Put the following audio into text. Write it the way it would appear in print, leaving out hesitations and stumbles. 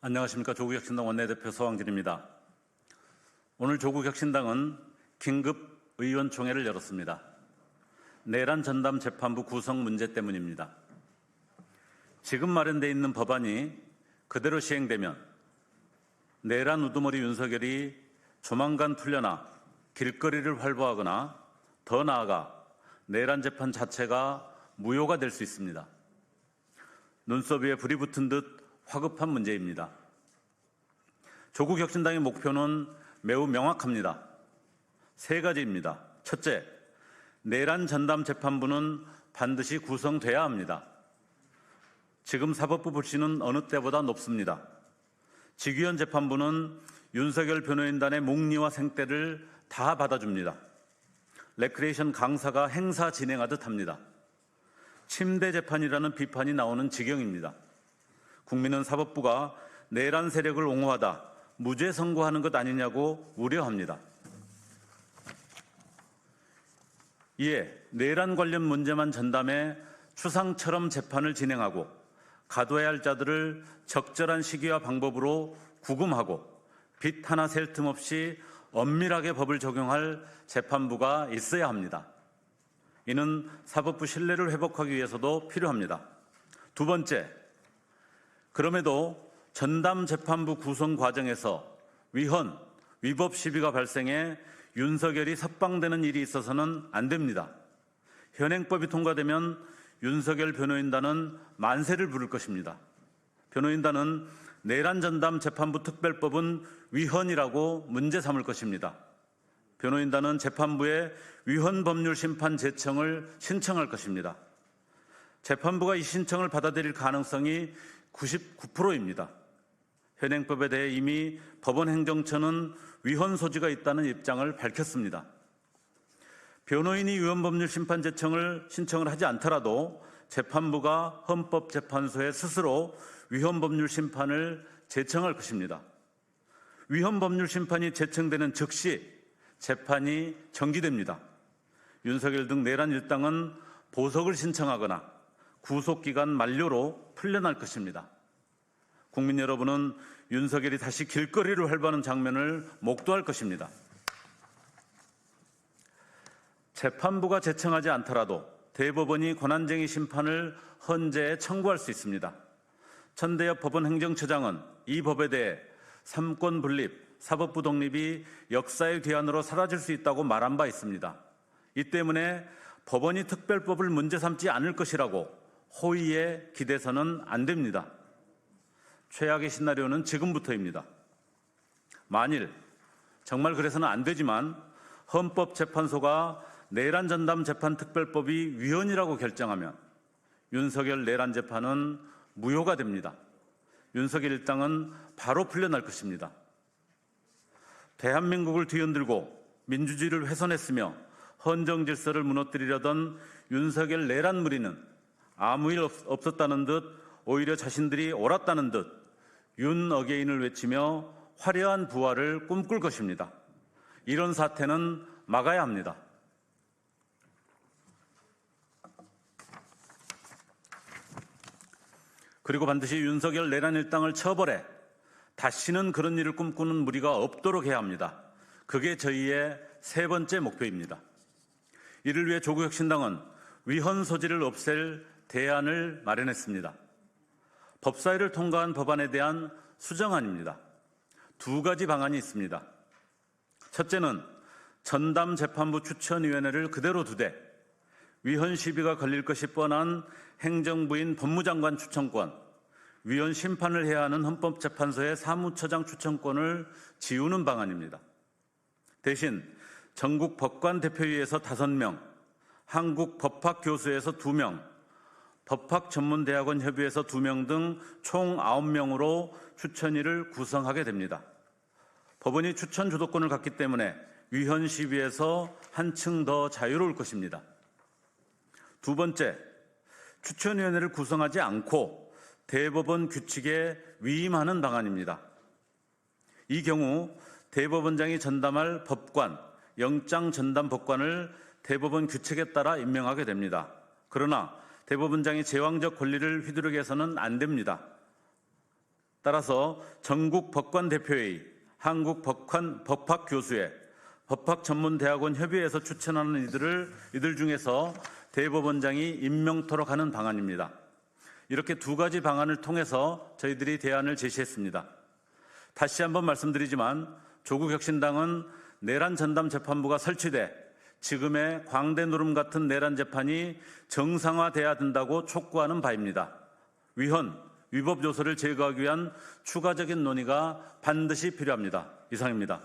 안녕하십니까. 조국혁신당 원내대표 서왕진입니다. 오늘 조국혁신당은 긴급 의원총회를 열었습니다. 내란 전담 재판부 구성 문제 때문입니다. 지금 마련되어 있는 법안이 그대로 시행되면 내란 우두머리 윤석열이 조만간 풀려나 길거리를 활보하거나 더 나아가 내란 재판 자체가 무효가 될 수 있습니다. 눈썹 위에 불이 붙은 듯 화급한 문제입니다. 조국혁신당의 목표는 매우 명확합니다. 세 가지입니다. 첫째, 내란 전담 재판부는 반드시 구성돼야 합니다. 지금 사법부 불씨는 어느 때보다 높습니다. 직위원 재판부는 윤석열 변호인단의 몽리와 생떼를 다 받아줍니다. 레크레이션 강사가 행사 진행하듯 합니다. 침대 재판이라는 비판이 나오는 지경입니다. 국민은 사법부가 내란 세력을 옹호하다 무죄 선고하는 것 아니냐고 우려합니다. 이에 내란 관련 문제만 전담해 추상처럼 재판을 진행하고 가둬야 할 자들을 적절한 시기와 방법으로 구금하고 빚 하나 셀 틈 없이 엄밀하게 법을 적용할 재판부가 있어야 합니다. 이는 사법부 신뢰를 회복하기 위해서도 필요합니다. 두 번째, 그럼에도 전담 재판부 구성 과정에서 위헌, 위법 시비가 발생해 윤석열이 석방되는 일이 있어서는 안 됩니다. 현행법이 통과되면 윤석열 변호인단은 만세를 부를 것입니다. 변호인단은 내란 전담 재판부 특별법은 위헌이라고 문제 삼을 것입니다. 변호인단은 재판부에 위헌 법률 심판 제청을 신청할 것입니다. 재판부가 이 신청을 받아들일 가능성이 99%입니다. 현행법에 대해 이미 법원행정처는 위헌 소지가 있다는 입장을 밝혔습니다. 변호인이 위헌법률 심판 제청을 신청을 하지 않더라도 재판부가 헌법재판소에 스스로 위헌법률 심판을 제청할 것입니다. 위헌법률 심판이 제청되는 즉시 재판이 정지됩니다. 윤석열 등 내란 일당은 보석을 신청하거나 구속기간 만료로 풀려날 것입니다. 국민 여러분은 윤석열이 다시 길거리를 활보하는 장면을 목도할 것입니다. 재판부가 제청하지 않더라도 대법원이 권한쟁의 심판을 헌재에 청구할 수 있습니다. 천대엽 법원행정처장은 이 법에 대해 삼권 분립, 사법부 독립이 역사의 뒤안으로 사라질 수 있다고 말한 바 있습니다. 이 때문에 법원이 특별법을 문제 삼지 않을 것이라고 호의에 기대서는 안 됩니다. 최악의 시나리오는 지금부터입니다. 만일 정말 그래서는 안 되지만 헌법재판소가 내란 전담 재판 특별법이 위헌이라고 결정하면 윤석열 내란 재판은 무효가 됩니다. 윤석열 일당은 바로 풀려날 것입니다. 대한민국을 뒤흔들고 민주주의를 훼손했으며 헌정 질서를 무너뜨리려던 윤석열 내란 무리는 아무 일 없었다는 듯 오히려 자신들이 옳았다는 듯 윤 어게인을 외치며 화려한 부활을 꿈꿀 것입니다. 이런 사태는 막아야 합니다. 그리고 반드시 윤석열 내란 일당을 처벌해 다시는 그런 일을 꿈꾸는 무리가 없도록 해야 합니다. 그게 저희의 세 번째 목표입니다. 이를 위해 조국혁신당은 위헌 소지를 없앨 대안을 마련했습니다. 법사위를 통과한 법안에 대한 수정안입니다. 두 가지 방안이 있습니다. 첫째는 전담 재판부 추천위원회를 그대로 두되 위헌 시비가 걸릴 것이 뻔한 행정부인 법무장관 추천권, 위헌 심판을 해야 하는 헌법재판소의 사무처장 추천권을 지우는 방안입니다. 대신 전국 법관 대표위에서 5명, 한국법학교수에서 2명, 법학전문대학원 협의회에서 2명 등 총 9명으로 추천위를 구성하게 됩니다. 법원이 추천 주도권을 갖기 때문에 위헌 시비에서 한층 더 자유로울 것입니다. 두 번째, 추천위원회를 구성하지 않고 대법원 규칙에 위임하는 방안입니다. 이 경우 대법원장이 전담할 법관, 영장 전담 법관을 대법원 규칙에 따라 임명하게 됩니다. 그러나 대법원장이 제왕적 권리를 휘두르게 해서는 안 됩니다. 따라서 전국 법관대표회의, 한국법학교수회, 법학전문대학원 협의회에서 추천하는 이들 중에서 대법원장이 임명토록 하는 방안입니다. 이렇게 두 가지 방안을 통해서 저희들이 대안을 제시했습니다. 다시 한번 말씀드리지만 조국혁신당은 내란 전담 재판부가 설치돼 지금의 광대 노름 같은 내란 재판이 정상화돼야 된다고 촉구하는 바입니다. 위헌, 위법 요소를 제거하기 위한 추가적인 논의가 반드시 필요합니다. 이상입니다.